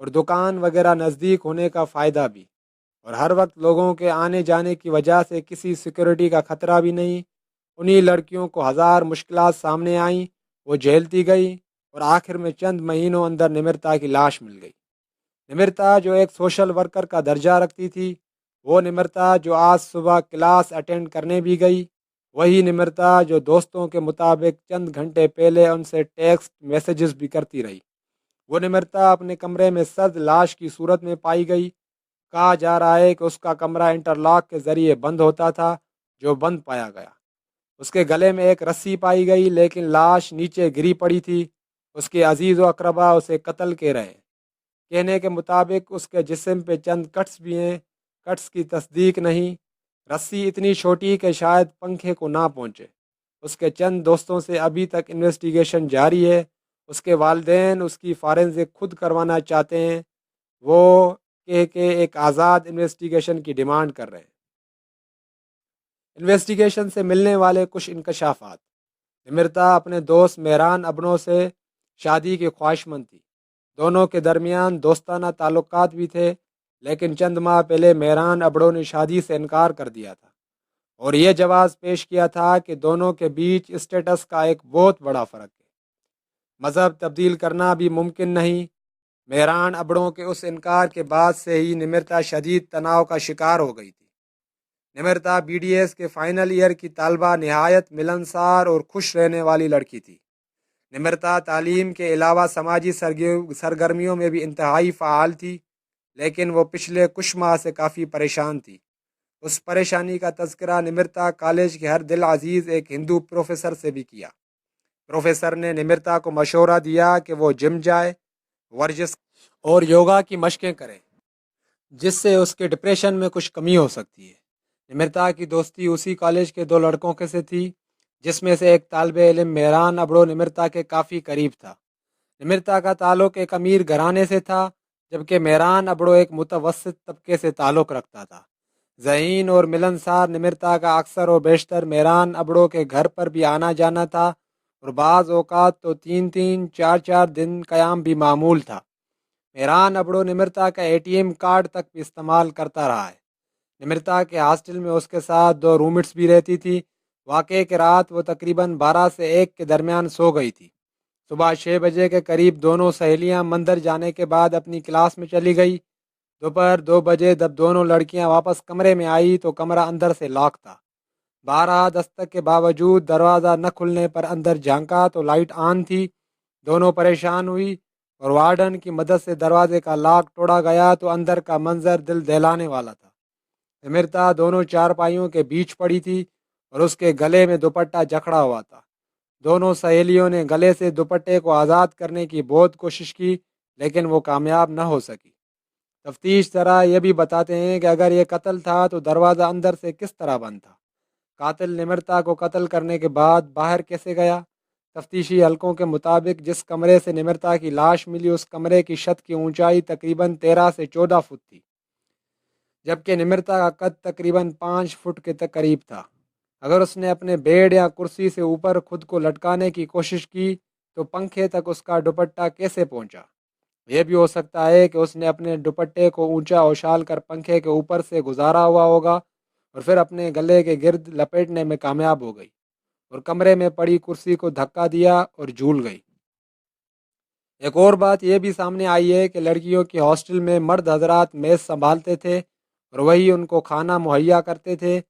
اور دکان وغیرہ نزدیک ہونے کا فائدہ بھی، اور ہر وقت لوگوں کے آنے جانے کی وجہ سے کسی سیکورٹی کا خطرہ بھی نہیں۔ انہی لڑکیوں کو ہزار مشکلات سامنے آئیں، وہ جھیلتی گئی، اور آخر میں چند مہینوں اندر نمرتا کی لاش مل گئی۔ نمرتا جو ایک سوشل ورکر کا درجہ رکھتی تھی، وہ نمرتا جو آج صبح کلاس اٹینڈ کرنے بھی گئی، وہی نمرتا جو دوستوں کے مطابق چند گھنٹے پہلے ان سے ٹیکسٹ میسیجز بھی کرتی رہی۔ وہ نمرتا اپنے کمرے میں سرد لاش کی صورت میں پائی گئی۔ کہا جا رہا ہے کہ اس کا کمرہ انٹرلاک کے ذریعے بند ہوتا تھا، جو بند پایا گیا۔ اس کے گلے میں ایک رسی پائی گئی، لیکن لاش نیچے گری پڑی تھی۔ اس کے عزیز و اقربا اسے قتل کہہ رہے ہیں۔ کہنے کے مطابق اس کے جسم پہ چند کٹس بھی ہیں، کٹس کی تصدیق نہیں۔ رسی اتنی چھوٹی کہ شاید پنکھے کو نہ پہنچے۔ اس کے چند دوستوں سے ابھی تک انویسٹیگیشن جاری ہے۔ اس کے والدین اس کی فارنزک خود کروانا چاہتے ہیں، وہ کہہ کے ایک آزاد انویسٹیگیشن کی ڈیمانڈ کر رہے ہیں۔ انویسٹیگیشن سے ملنے والے کچھ انکشافات: نمرتا اپنے دوست مہران ابنو سے شادی کی خواہشمند تھی۔ دونوں کے درمیان دوستانہ تعلقات بھی تھے، لیکن چند ماہ پہلے مہران ابڑو نے شادی سے انکار کر دیا تھا، اور یہ جواز پیش کیا تھا کہ دونوں کے بیچ اسٹیٹس کا ایک بہت بڑا فرق ہے، مذہب تبدیل کرنا بھی ممکن نہیں۔ مہران ابڑوں کے اس انکار کے بعد سے ہی نمرتا شدید تناؤ کا شکار ہو گئی تھی۔ نمرتا بی ڈی ایس کے فائنل ایئر کی طالبہ نہایت ملنسار اور خوش رہنے والی لڑکی تھی۔ نمرتا تعلیم کے علاوہ سماجی سرگرمیوں میں بھی انتہائی فعال تھی، لیکن وہ پچھلے کچھ ماہ سے کافی پریشان تھی۔ اس پریشانی کا تذکرہ نمرتا کالج کے ہر دل عزیز ایک ہندو پروفیسر سے بھی کیا۔ پروفیسر نے نمرتا کو مشورہ دیا کہ وہ جم جائے، ورزش اور یوگا کی مشقیں کرے، جس سے اس کے ڈپریشن میں کچھ کمی ہو سکتی ہے۔ نمرتا کی دوستی اسی کالج کے دو لڑکوں کے سے تھی، جس میں سے ایک طالب علم مہران ابڑو نمرتا کے کافی قریب تھا۔ نمرتا کا تعلق ایک امیر گھرانے سے تھا، جبکہ مہران ابڑو ایک متوسط طبقے سے تعلق رکھتا تھا۔ ذہین اور ملنسار نمرتا کا اکثر و بیشتر مہران ابڑو کے گھر پر بھی آنا جانا تھا، اور بعض اوقات تو 3-4 دن قیام بھی معمول تھا۔ مہران ابڑو نمرتا کا ATM کارڈ تک بھی استعمال کرتا رہا ہے۔ نمرتا کے ہاسٹل میں اس کے ساتھ 2 رومٹس بھی رہتی تھی۔ واقعے کے رات وہ تقریباً 12 سے 1 کے درمیان سو گئی تھی۔ صبح 6 بجے کے قریب دونوں سہیلیاں مندر جانے کے بعد اپنی کلاس میں چلی گئی۔ دوپہر 2 بجے جب دونوں لڑکیاں واپس کمرے میں آئی تو کمرہ اندر سے لاک تھا۔ 12 دستک کے باوجود دروازہ نہ کھلنے پر اندر جھانکا تو لائٹ آن تھی۔ دونوں پریشان ہوئی، اور وارڈن کی مدد سے دروازے کا لاک توڑا گیا تو اندر کا منظر دل دہلانے والا تھا۔ نمرتا دونوں چارپائیوں کے بیچ پڑی تھی، اور اس کے گلے میں دوپٹہ جکڑا ہوا تھا۔ دونوں سہیلیوں نے گلے سے دوپٹے کو آزاد کرنے کی بہت کوشش کی، لیکن وہ کامیاب نہ ہو سکی۔ تفتیش ذرا یہ بھی بتاتے ہیں کہ اگر یہ قتل تھا تو دروازہ اندر سے کس طرح بند تھا؟ قاتل نمرتا کو قتل کرنے کے بعد باہر کیسے گیا؟ تفتیشی حلقوں کے مطابق جس کمرے سے نمرتا کی لاش ملی، اس کمرے کی چھت کی اونچائی تقریباً 13 سے 14 فٹ تھی، جبکہ نمرتا کا قد تقریباً 5 فٹ کے قریب تھا۔ اگر اس نے اپنے بیڈ یا کرسی سے اوپر خود کو لٹکانے کی کوشش کی تو پنکھے تک اس کا دوپٹہ کیسے پہنچا؟ یہ بھی ہو سکتا ہے کہ اس نے اپنے دوپٹے کو اونچا اچھال کر پنکھے کے اوپر سے گزارا ہوا ہوگا، اور پھر اپنے گلے کے گرد لپیٹنے میں کامیاب ہو گئی، اور کمرے میں پڑی کرسی کو دھکا دیا اور جھول گئی۔ ایک اور بات یہ بھی سامنے آئی ہے کہ لڑکیوں کی ہاسٹل میں مرد حضرات میز سنبھالتے تھے، اور وہی ان کو کھانا مہیا کرتے تھے۔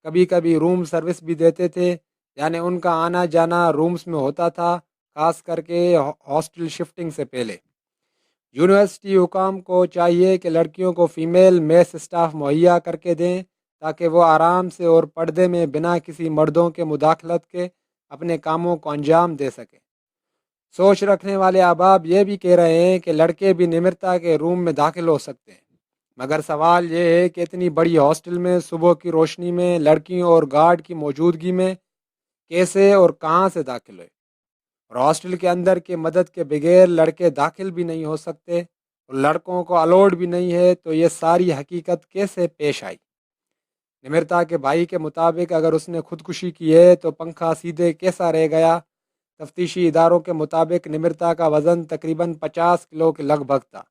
کبھی کبھی روم سروس بھی دیتے تھے، یعنی ان کا آنا جانا رومز میں ہوتا تھا، خاص کر کے ہاسٹل شفٹنگ سے پہلے۔ یونیورسٹی حکام کو چاہیے کہ لڑکیوں کو فیمیل میس اسٹاف مہیا کر کے دیں، تاکہ وہ آرام سے اور پردے میں بنا کسی مردوں کے مداخلت کے اپنے کاموں کو انجام دے سکیں۔ سوچ رکھنے والے احباب یہ بھی کہہ رہے ہیں کہ لڑکے بھی نمرتا کے روم میں داخل ہو سکتے ہیں، مگر سوال یہ ہے کہ اتنی بڑی ہاسٹل میں صبح کی روشنی میں لڑکیوں اور گارڈ کی موجودگی میں کیسے اور کہاں سے داخل ہوئے؟ اور ہاسٹل کے اندر کی مدد کے بغیر لڑکے داخل بھی نہیں ہو سکتے، اور لڑکوں کو الاؤڈ بھی نہیں ہے، تو یہ ساری حقیقت کیسے پیش آئی؟ نمرتا کے بھائی کے مطابق اگر اس نے خودکشی کی ہے تو پنکھا سیدھے کیسا رہ گیا؟ تفتیشی اداروں کے مطابق نمرتا کا وزن تقریباً 50 کلو کے لگ بھگ تھا۔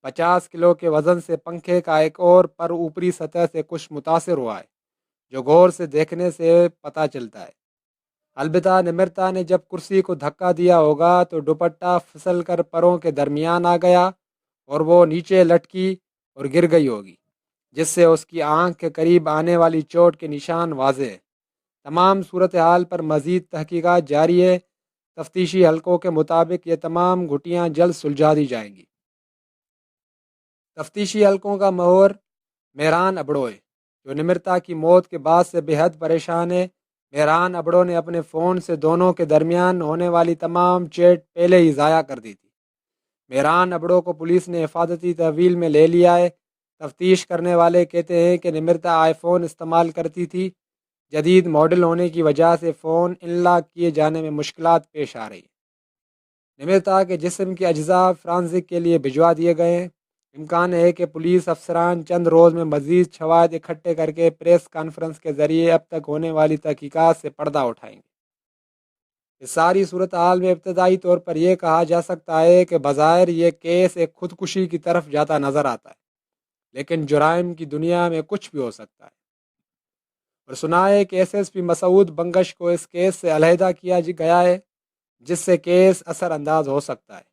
50 کلو کے وزن سے پنکھے کا ایک اور پر اوپری سطح سے کچھ متاثر ہوا ہے، جو غور سے دیکھنے سے پتہ چلتا ہے۔ البتہ نمرتا نے جب کرسی کو دھکا دیا ہوگا تو دوپٹہ پھسل کر پروں کے درمیان آ گیا اور وہ نیچے لٹکی اور گر گئی ہوگی، جس سے اس کی آنکھ کے قریب آنے والی چوٹ کے نشان واضح ہے۔ تمام صورتحال پر مزید تحقیقات جاری ہے۔ تفتیشی حلقوں کے مطابق یہ تمام گھٹیاں جلد سلجھا دی جائیں گی۔ تفتیشی حلقوں کا مہور مہران ابڑو ہے، جو نمرتا کی موت کے بعد سے بے حد پریشان ہے۔ مہران ابڑو نے اپنے فون سے دونوں کے درمیان ہونے والی تمام چیٹ پہلے ہی ضائع کر دی تھی۔ مہران ابڑو کو پولیس نے حفاظتی تحویل میں لے لیا ہے۔ تفتیش کرنے والے کہتے ہیں کہ نمرتا آئی فون استعمال کرتی تھی۔ جدید ماڈل ہونے کی وجہ سے فون انلاک کیے جانے میں مشکلات پیش آ رہی ہیں۔ نمرتا کے جسم کے اجزاء فرانزک کے لیے بھجوا دیے گئے ہیں۔ امکان ہے کہ پولیس افسران چند روز میں مزید شواہد اکٹھے کر کے پریس کانفرنس کے ذریعے اب تک ہونے والی تحقیقات سے پردہ اٹھائیں گے۔ اس ساری صورتحال میں ابتدائی طور پر یہ کہا جا سکتا ہے کہ بظاہر یہ کیس ایک خودکشی کی طرف جاتا نظر آتا ہے، لیکن جرائم کی دنیا میں کچھ بھی ہو سکتا ہے۔ اور سنا ہے کہ ایس ایس پی مسعود بنگش کو اس کیس سے علیحدہ کیا گیا ہے، جس سے کیس اثر انداز ہو سکتا ہے۔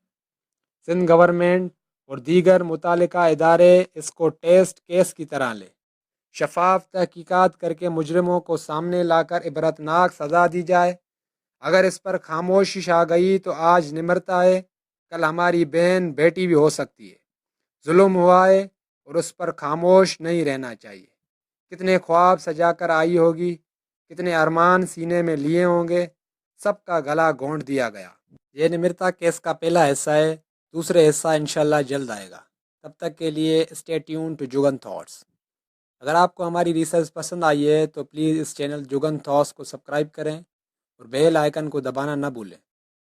سندھ گورنمنٹ اور دیگر متعلقہ ادارے اس کو ٹیسٹ کیس کی طرح لیں۔ شفاف تحقیقات کر کے مجرموں کو سامنے لا کر عبرتناک سزا دی جائے۔ اگر اس پر خاموشی چھا گئی تو آج نمرتا ہے، کل ہماری بہن بیٹی بھی ہو سکتی ہے۔ ظلم ہوا ہے اور اس پر خاموش نہیں رہنا چاہیے۔ کتنے خواب سجا کر آئی ہوگی، کتنے ارمان سینے میں لیے ہوں گے، سب کا گلا گھونٹ دیا گیا۔ یہ نمرتا کیس کا پہلا حصہ ہے، دوسرے حصہ انشاءاللہ جلد آئے گا۔ تب تک کے لیے stay tuned to Jagan thoughts. اگر آپ کو ہماری ریسرچ پسند آئی ہے تو پلیز اس چینل جگن تھاٹس کو سبسکرائب کریں اور بیل آئیکن کو دبانا نہ بھولیں،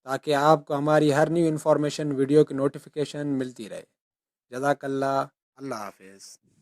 تاکہ آپ کو ہماری ہر نیو انفارمیشن ویڈیو کی نوٹیفیکیشن ملتی رہے۔ جزاک اللہ۔ اللہ حافظ۔